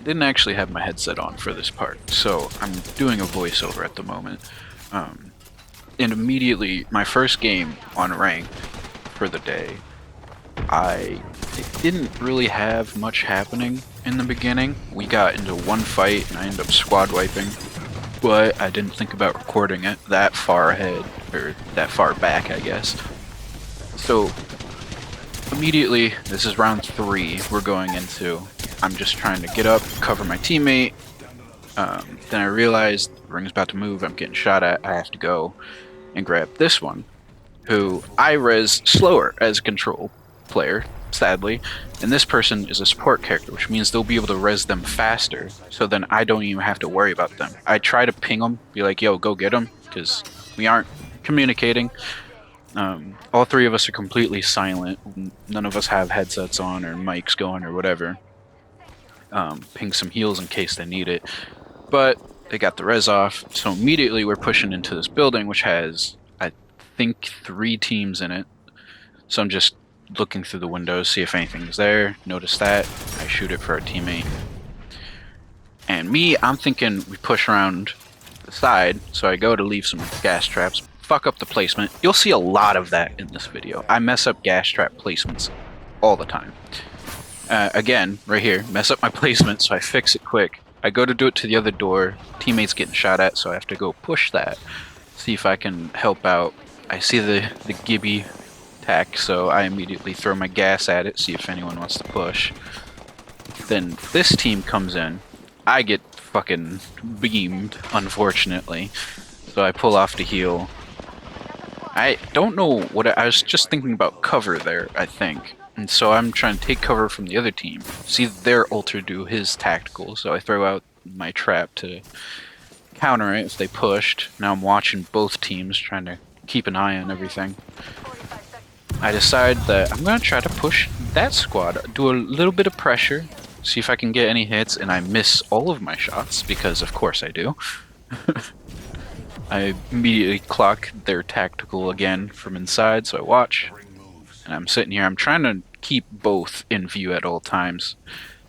didn't actually have my headset on for this part, so I'm doing a voiceover at the moment. Um, and immediately, my first game on ranked for the day, I it didn't really have much happening in the beginning. We got into one fight and I ended up squad wiping, but I didn't think about recording it that far ahead, or that far back, I guess. So immediately, this is round 3 we're going into. I'm just trying to get up, cover my teammate. Then I realized the ring's about to move, I'm getting shot at, I have to go and grab this one, who I res slower as a control player, sadly. And this person is a support character, which means they'll be able to res them faster, so then I don't even have to worry about them. I try to ping them, be like, yo, go get them, because we aren't communicating. All 3 of us are completely silent. None of us have headsets on or mics going or whatever. Ping some heals in case they need it. But they got the res off, so immediately we're pushing into this building, which has, I think, 3 teams in it. So I'm just looking through the windows, see if anything's there. Notice that. I shoot it for our teammate. And me, I'm thinking we push around the side, so I go to leave some gas traps. Fuck up the placement. You'll see a lot of that in this video. I mess up gas trap placements all the time. Again, right here, mess up my placement, so I fix it quick. I go to do it to the other door. Teammate's getting shot at, so I have to go push that. See if I can help out. I see the Gibby attack, so I immediately throw my gas at it, see if anyone wants to push. Then this team comes in. I get fucking beamed, unfortunately. So I pull off to heal. I don't know what I was just thinking about cover there, I think. And so I'm trying to take cover from the other team. See their ultra do his tactical, so I throw out my trap to counter it if they pushed. Now I'm watching both teams, trying to keep an eye on everything. I decide that I'm going to try to push that squad, do a little bit of pressure, see if I can get any hits, and I miss all of my shots, because of course I do. I immediately clock their tactical again from inside, so I watch. And I'm sitting here, I'm trying to keep both in view at all times.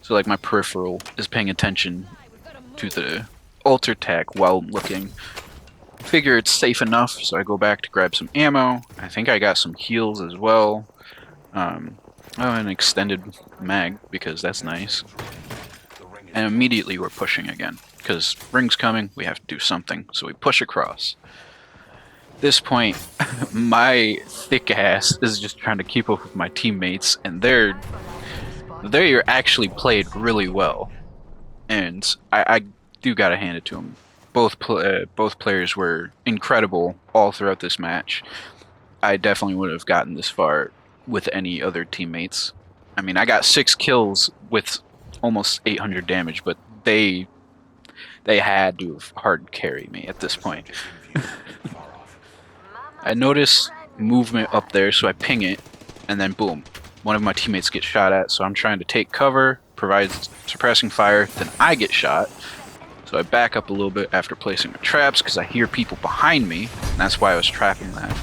So like my peripheral is paying attention to the alter tack while I'm looking. Figure it's safe enough, so I go back to grab some ammo. I think I got some heals as well. An extended mag, because that's nice. And immediately we're pushing again, because ring's coming, we have to do something. So we push across. This point, my thick ass is just trying to keep up with my teammates, and they're actually played really well, and I do gotta hand it to them. Both players were incredible all throughout this match. I definitely would have gotten this far with any other teammates. I mean, I got 6 kills with almost 800 damage, but they had to have hard carried me at this point. I notice movement up there, so I ping it, and then boom, one of my teammates gets shot at, so I'm trying to take cover, provide suppressing fire, then I get shot. So I back up a little bit after placing my traps, because I hear people behind me, and that's why I was trapping that.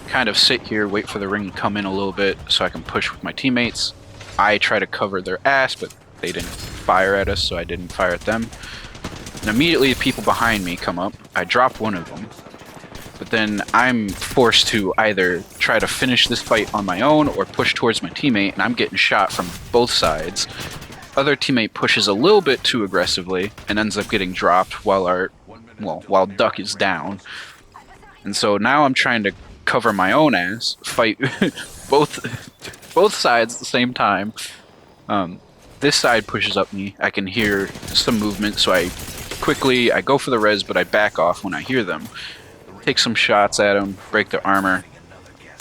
Kind of sit here, wait for the ring to come in a little bit, so I can push with my teammates. I try to cover their ass, but they didn't fire at us, so I didn't fire at them. And immediately the people behind me come up, I drop one of them. But then I'm forced to either try to finish this fight on my own or push towards my teammate, and I'm getting shot from both sides. Other teammate pushes a little bit too aggressively and ends up getting dropped while while Duck is down. And so now I'm trying to cover my own ass, fight both sides at the same time. This side pushes up me. I can hear some movement, so I go for the res, but I back off when I hear them. Take some shots at them, break their armor.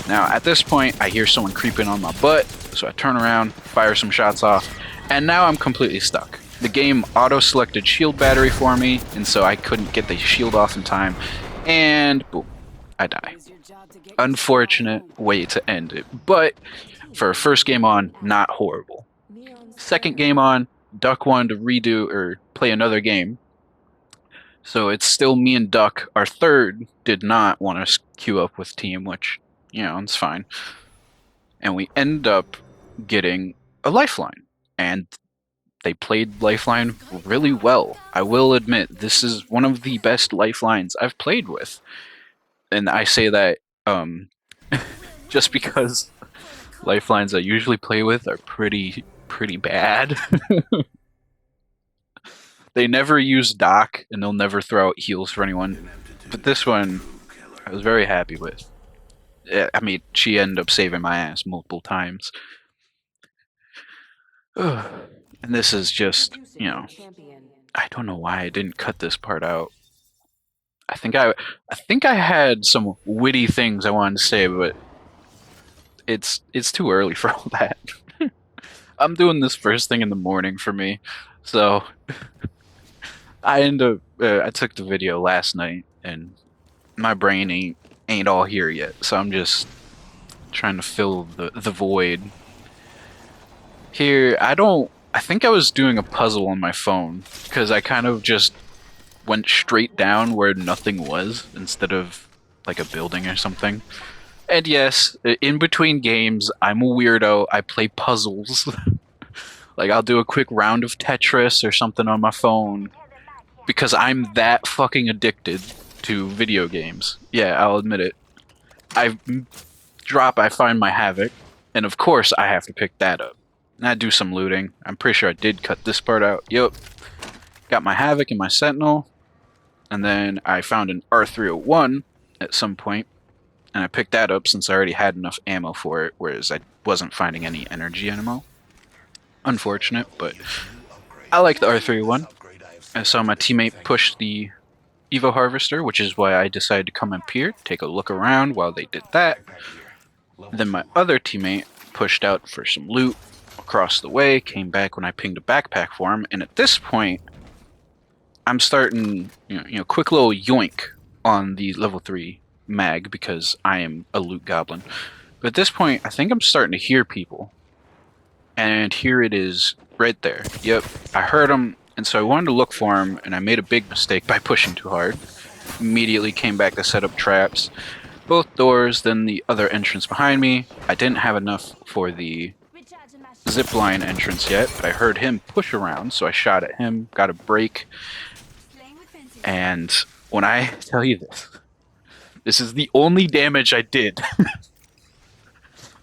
Now at this point I hear someone creeping on my butt, so I turn around, fire some shots off, and now I'm completely stuck. The game auto-selected shield battery for me, and so I couldn't get the shield off in time, and boom, I die. Unfortunate way to end it, but for a first game on, not horrible. Second game on, Duck wanted to redo or play another game. So it's still me and Duck. Our third did not want to queue up with team, which, you know, it's fine. And we end up getting a lifeline. And They played Lifeline really well. I will admit, this is one of the best Lifelines I've played with. And I say that just because Lifelines I usually play with are pretty bad. They never use Doc, and they'll never throw out heals for anyone. But this one, I was very happy with. I mean, she ended up saving my ass multiple times. And this is just, I don't know why I didn't cut this part out. I think I had some witty things I wanted to say, but it's too early for all that. I'm doing this first thing in the morning for me, so I took the video last night, and my brain ain't all here yet. So I'm just trying to fill the void. Here, I think I was doing a puzzle on my phone because I kind of just went straight down where nothing was instead of like a building or something. And yes, in between games, I'm a weirdo. I play puzzles. Like I'll do a quick round of Tetris or something on my phone because I'm that fucking addicted to video games. Yeah, I'll admit it. I find my Havoc, and of course I have to pick that up. And I do some looting. I'm pretty sure I did cut this part out. Yup. Got my Havoc and my Sentinel, and then I found an R301 at some point, and I picked that up since I already had enough ammo for it, whereas I wasn't finding any energy ammo. Unfortunate, but I like the R301. I saw my teammate push the Evo Harvester, which is why I decided to come up here, take a look around while they did that. Then my other teammate pushed out for some loot across the way, came back when I pinged a backpack for him, and at this point, I'm starting, quick little yoink on the level 3 mag because I am a loot goblin. But at this point, I think I'm starting to hear people. And here it is, right there. Yep, I heard him, and so I wanted to look for him, and I made a big mistake by pushing too hard. Immediately came back to set up traps. Both doors, then the other entrance behind me. I didn't have enough for the zipline entrance yet, but I heard him push around, so I shot at him, got a break. And when I tell you this is the only damage I did.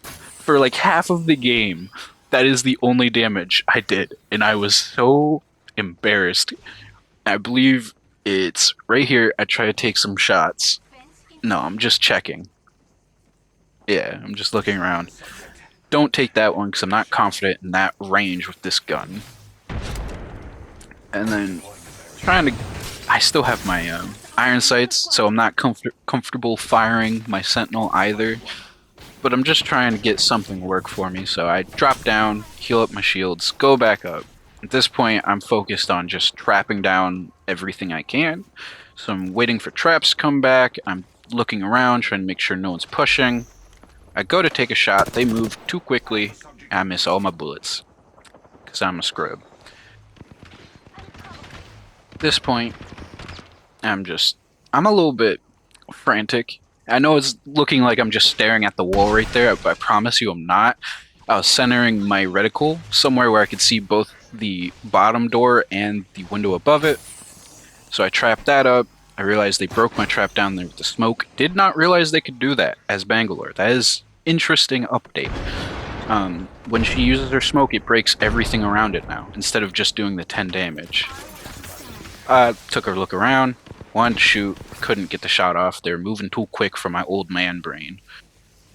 For like half of the game, that is the only damage I did, and I was so embarrassed. I believe it's right here. I try to take some shots. No, I'm just checking. Yeah, I'm just looking around. Don't take that one because I'm not confident in that range with this gun. And then I still have my iron sights, so I'm not comfortable firing my Sentinel either. But I'm just trying to get something work for me, so I drop down, heal up my shields, go back up. At this point, I'm focused on just trapping down everything I can. So I'm waiting for traps to come back, I'm looking around, trying to make sure no one's pushing. I go to take a shot, they move too quickly, and I miss all my bullets. Because I'm a scrub. At this point, I'm a little bit frantic. I know it's looking like I'm just staring at the wall right there, but I promise you I'm not. I was centering my reticle somewhere where I could see both the bottom door and the window above it. So I trapped that up. I realized they broke my trap down there with the smoke. Did not realize they could do that as Bangalore. That is interesting update. When she uses her smoke, it breaks everything around it now, instead of just doing the 10 damage. Took a look around. Wanted to shoot, couldn't get the shot off. They were moving too quick for my old man brain.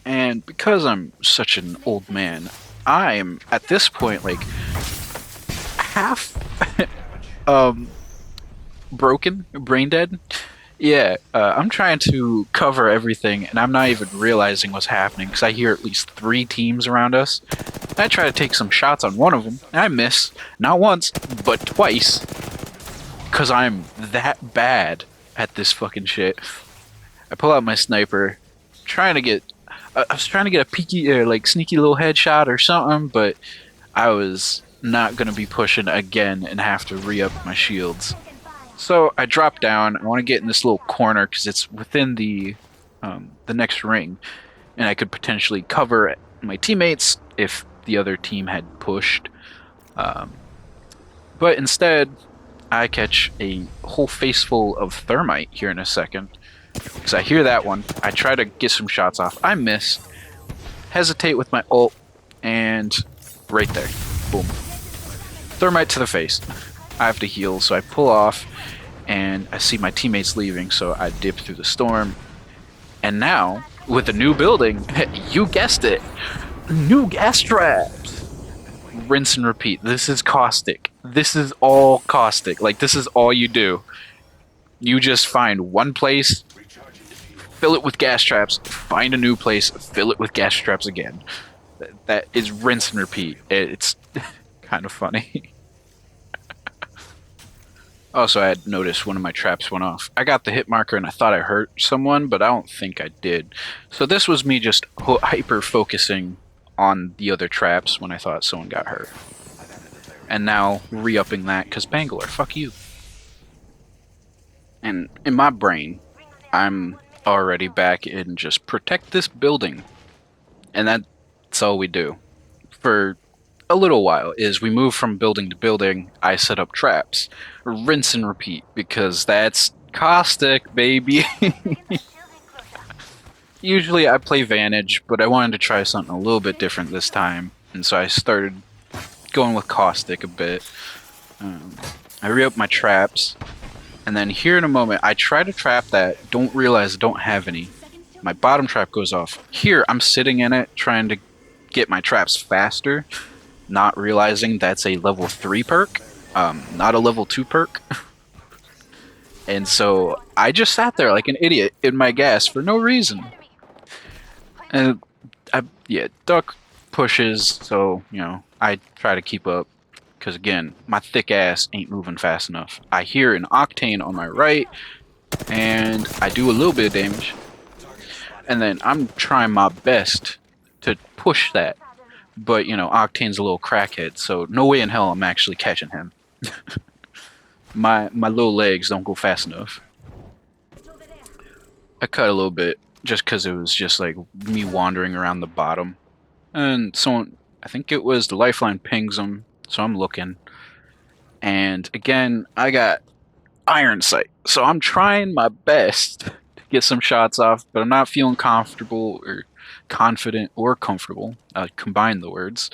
And because I'm such an old man, I am at this point like half broken, brain dead. Yeah, I'm trying to cover everything, and I'm not even realizing what's happening because I hear at least 3 teams around us. I try to take some shots on one of them, and I miss. Not once, but twice. Because I'm that bad at this fucking shit. I pull out my sniper, I was trying to get a peeky or like sneaky little headshot or something, but I was not gonna be pushing again and have to re-up my shields. So I drop down. I want to get in this little corner because it's within the next ring, and I could potentially cover my teammates if the other team had pushed. But instead, I catch a whole face full of thermite here in a second. Because I hear that one. I try to get some shots off. I miss. Hesitate with my ult. And right there. Boom. Thermite to the face. I have to heal, so I pull off. And I see my teammates leaving, so I dip through the storm. And now, with a new building, you guessed it, new gas traps. Rinse and repeat. This is caustic. This is all caustic. Like, this is all you do. You just find one place, fill it with gas traps, find a new place, fill it with gas traps again. That is rinse and repeat. It's kind of funny. Also, I had noticed one of my traps went off. I got the hit marker and I thought I hurt someone, but I don't think I did. So this was me just hyper-focusing on the other traps when I thought someone got hurt. And now re-upping that, because Bangalore, fuck you. And in my brain, I'm already back in just protect this building. And that's all we do. For a little while is we move from building to building. I set up traps, rinse and repeat, because that's caustic, baby. Usually I play Vantage, but I wanted to try something a little bit different this time, and so I started going with caustic a bit. I re-up my traps, and then here in a moment I try to trap that, don't realize I don't have any. My bottom trap goes off. Here I'm sitting in it trying to get my traps faster, not realizing that's a level 3 perk, not a level 2 perk. And so I just sat there like an idiot in my gas for no reason. And duck pushes, so, you know, I try to keep up. Because again, my thick ass ain't moving fast enough. I hear an Octane on my right, and I do a little bit of damage. And then I'm trying my best to push that. But, you know, Octane's a little crackhead, so no way in hell I'm actually catching him. My little legs don't go fast enough. I cut a little bit, just because it was just like me wandering around the bottom. And someone, I think it was the lifeline pings him, so I'm looking. And again, I got iron sight, so I'm trying my best to get some shots off, but I'm not feeling comfortable or confident or comfortable. Combine the words.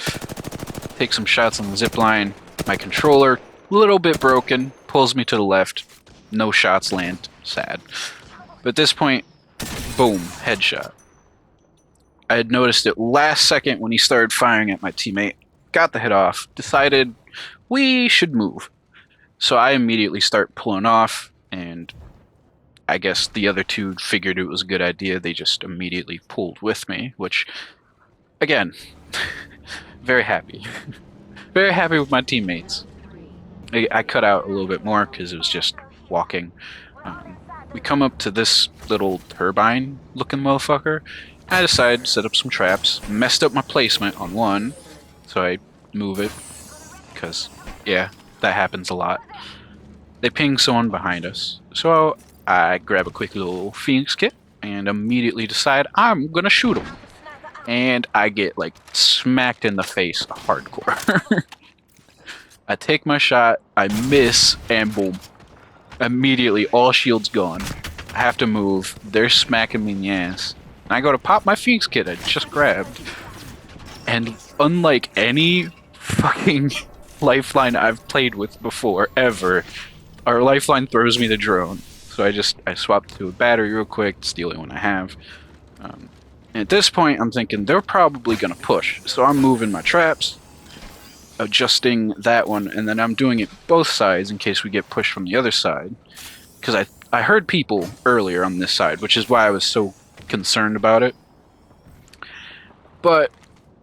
Take some shots on the zip line. My controller, a little bit broken, pulls me to the left. No shots land. Sad. But at this point, boom, headshot. I had noticed it last second when he started firing at my teammate. Got the hit off. Decided we should move. So I immediately start pulling off, and I guess the other two figured it was a good idea. They just immediately pulled with me, which, again, very happy. Very happy with my teammates. I cut out a little bit more because it was just walking. We come up to this little turbine-looking motherfucker. I decided to set up some traps. Messed up my placement on one, so I move it, because, yeah, that happens a lot. They ping someone behind us, so I grab a quick little Phoenix kit and immediately decide I'm gonna shoot him. And I get, like, smacked in the face hardcore. I take my shot, I miss, and boom. Immediately, all shields gone. I have to move. They're smacking me in the ass. And I go to pop my Phoenix kit I just grabbed. And unlike any fucking lifeline I've played with before, ever, our lifeline throws me the drone. So I swapped to a battery real quick. It's the only one I have. And at this point, I'm thinking they're probably going to push. So I'm moving my traps, adjusting that one, and then I'm doing it both sides in case we get pushed from the other side. Because I heard people earlier on this side, which is why I was so concerned about it. But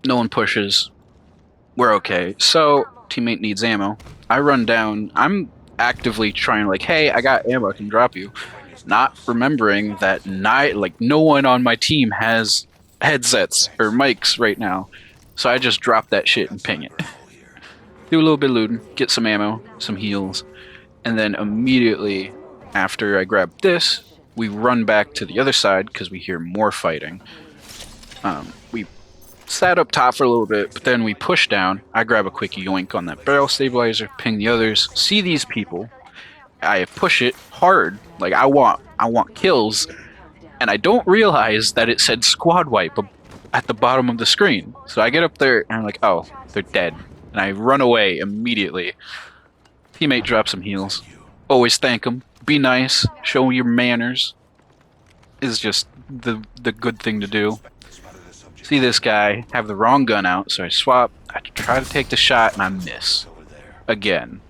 no one pushes. We're okay. So, teammate needs ammo. I run down. I'm actively trying, like, hey, I got ammo, I can drop you. Not remembering that no one on my team has headsets or mics right now. So I just drop that shit and ping it. Do a little bit of looting, get some ammo, some heals, and then immediately after I grab this, we run back to the other side because we hear more fighting. We Sat up top for a little bit, but then we push down. I grab a quick yoink on that barrel stabilizer, ping the others, see these people. I push it hard, like I want kills, and I don't realize that it said squad wipe at the bottom of the screen. So I get up there and I'm like, oh, they're dead. And I run away immediately. Teammate drops some heals. Always thank him. Be nice. Show your manners. Is just the good thing to do. See this guy have the wrong gun out, so I swap. I try to take the shot and I miss. Again.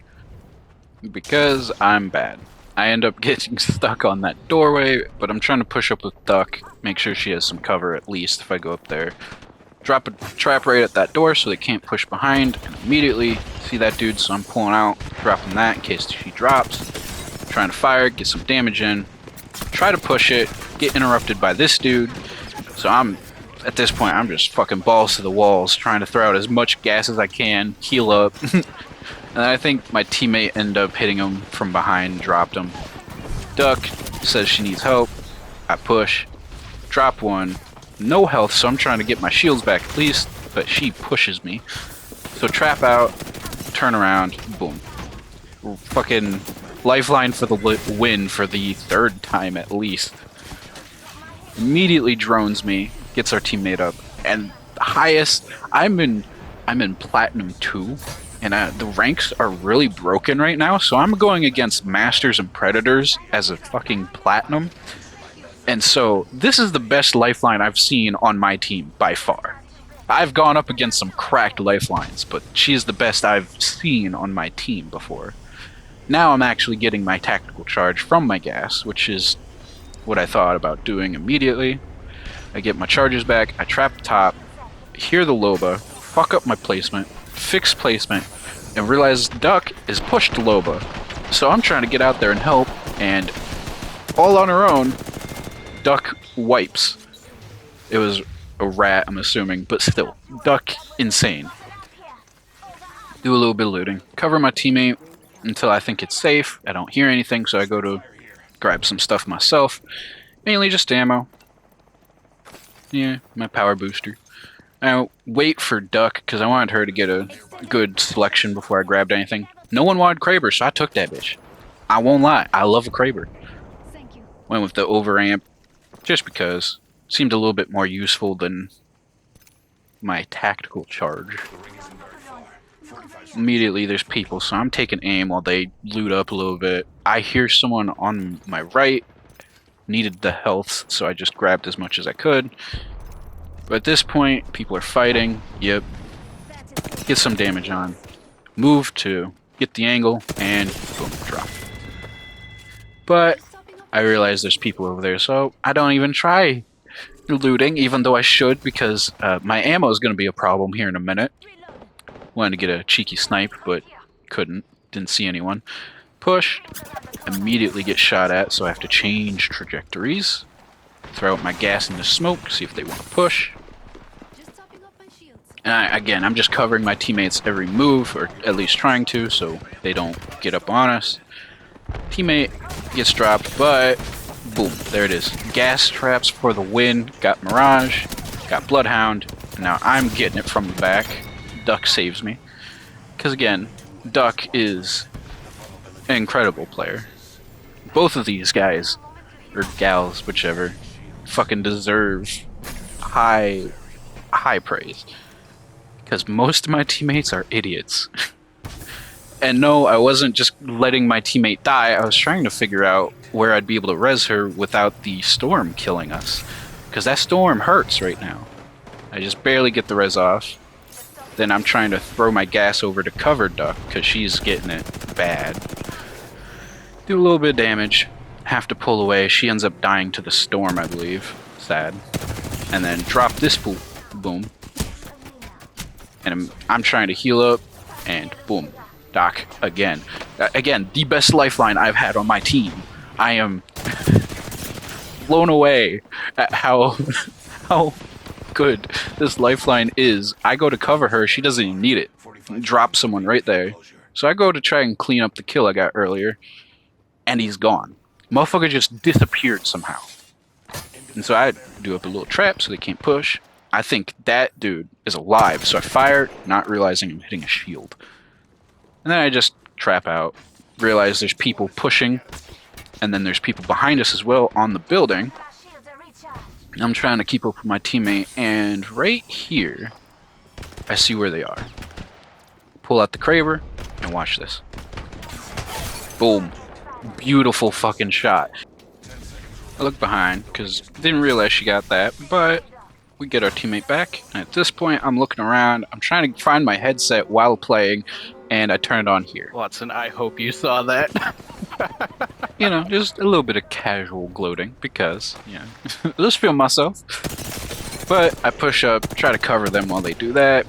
Because I'm bad. I end up getting stuck on that doorway, but I'm trying to push up with Duck, make sure she has some cover at least if I go up there. Drop a trap right at that door so they can't push behind, and immediately see that dude, so I'm pulling out, dropping that in case she drops. Trying to fire, get some damage in, try to push it, get interrupted by this dude, so at this point, I'm just fucking balls to the walls, trying to throw out as much gas as I can, heal up. And I think my teammate ended up hitting him from behind, dropped him. Duck says she needs help. I push. Drop one. No health, so I'm trying to get my shields back at least, but she pushes me. So trap out, turn around, boom. Fucking lifeline for the win for the third time at least. Immediately drones me, gets our teammate up, and the highest, I'm in Platinum 2. And the ranks are really broken right now, so I'm going against Masters and Predators as a fucking Platinum. And so, this is the best lifeline I've seen on my team, by far. I've gone up against some cracked lifelines, but she's the best I've seen on my team before. Now I'm actually getting my tactical charge from my gas, which is what I thought about doing immediately. I get my charges back, I trap top, hear the Loba, fuck up my placement, fix placement, and realize Duck is pushed to Loba. So I'm trying to get out there and help, and all on her own, Duck wipes. It was a rat, I'm assuming, but still, Duck insane. Do a little bit of looting, cover my teammate until I think it's safe. I don't hear anything, so I go to grab some stuff myself. Mainly just ammo. Yeah, my power booster. I wait for Duck because I wanted her to get a good selection before I grabbed anything. No one wanted Kraber, so I took that bitch. I won't lie, I love a Kraber. Went with the overamp just because it seemed a little bit more useful than my tactical charge. Immediately there's people, so I'm taking aim while they loot up a little bit. I hear someone on my right, needed the health, so I just grabbed as much as I could. But at this point, people are fighting. Yep. Get some damage on. Move to get the angle, and boom, drop. But I realize there's people over there, so I don't even try looting, even though I should, because my ammo is going to be a problem here in a minute. Wanted to get a cheeky snipe, but couldn't. Didn't see anyone. Push. Immediately get shot at, so I have to change trajectories. Throw out my gas into smoke, see if they want to push. And again, I'm just covering my teammates' every move, or at least trying to, so they don't get up on us. Teammate gets dropped, but boom, there it is. Gas traps for the win. Got Mirage, got Bloodhound. Now I'm getting it from the back. Duck saves me. Because again, Duck is an incredible player. Both of these guys, or gals, whichever, fucking deserve high praise. Because most of my teammates are idiots. And no, I wasn't just letting my teammate die, I was trying to figure out where I'd be able to res her without the storm killing us. Because that storm hurts right now. I just barely get the res off. Then I'm trying to throw my gas over to cover Duck, because she's getting it bad. Do a little bit of damage. Have to pull away. She ends up dying to the storm, I believe. Sad. And then drop this boom. And I'm trying to heal up, and boom. Doc again. Again, the best lifeline I've had on my team. I am blown away at how good this lifeline is. I go to cover her, she doesn't even need it. Drop someone right there. So I go to try and clean up the kill I got earlier, and he's gone. Motherfucker just disappeared somehow. And so I do up a little trap so they can't push. I think that dude is alive, so I fire, not realizing I'm hitting a shield. And then I just trap out, realize there's people pushing, and then there's people behind us as well on the building. I'm trying to keep up with my teammate, and right here, I see where they are. Pull out the Kraber, and watch this. Boom. Beautiful fucking shot. I look behind, because didn't realize she got that, but we get our teammate back. And at this point, I'm looking around. I'm trying to find my headset while playing, and I turn it on here. Watson, I hope you saw that. You know, just a little bit of casual gloating, because, you know, just feel myself. But I push up, try to cover them while they do that,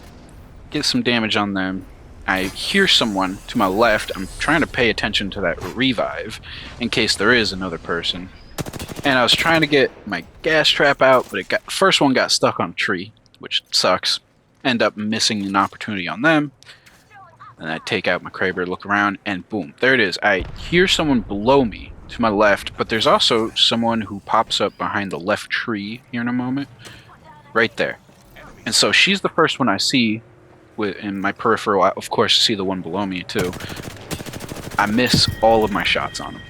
get some damage on them. I hear someone to my left. I'm trying to pay attention to that revive in case there is another person. And I was trying to get my gas trap out, but first one got stuck on a tree, which sucks. End up missing an opportunity on them. And I take out my Kraber, look around, and boom, there it is. I hear someone below me to my left, but there's also someone who pops up behind the left tree here in a moment. Right there. And so she's the first one I see in my peripheral. I, of course, see the one below me too. I miss all of my shots on him.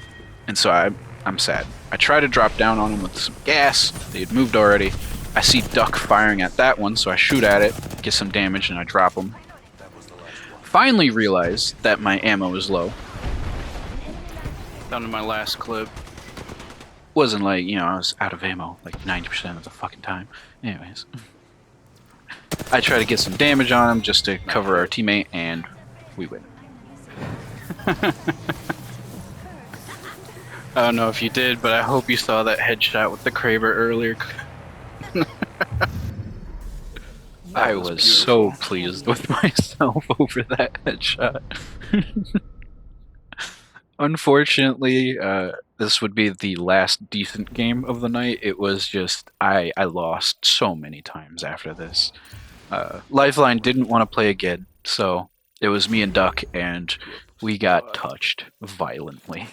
And so I'm sad. I try to drop down on him with some gas. They had moved already. I see Duck firing at that one, so I shoot at it, get some damage, and I drop him. Finally realize that my ammo is low. Down to my last clip. Wasn't like, you know, I was out of ammo like 90% of the fucking time. Anyways. I try to get some damage on him just to cover our teammate, and we win. I don't know if you did, but I hope you saw that headshot with the Kraber earlier. I was so pleased with myself over that headshot. Unfortunately, this would be the last decent game of the night. It was just, I lost so many times after this. Lifeline didn't want to play again, so it was me and Duck, and we got touched violently.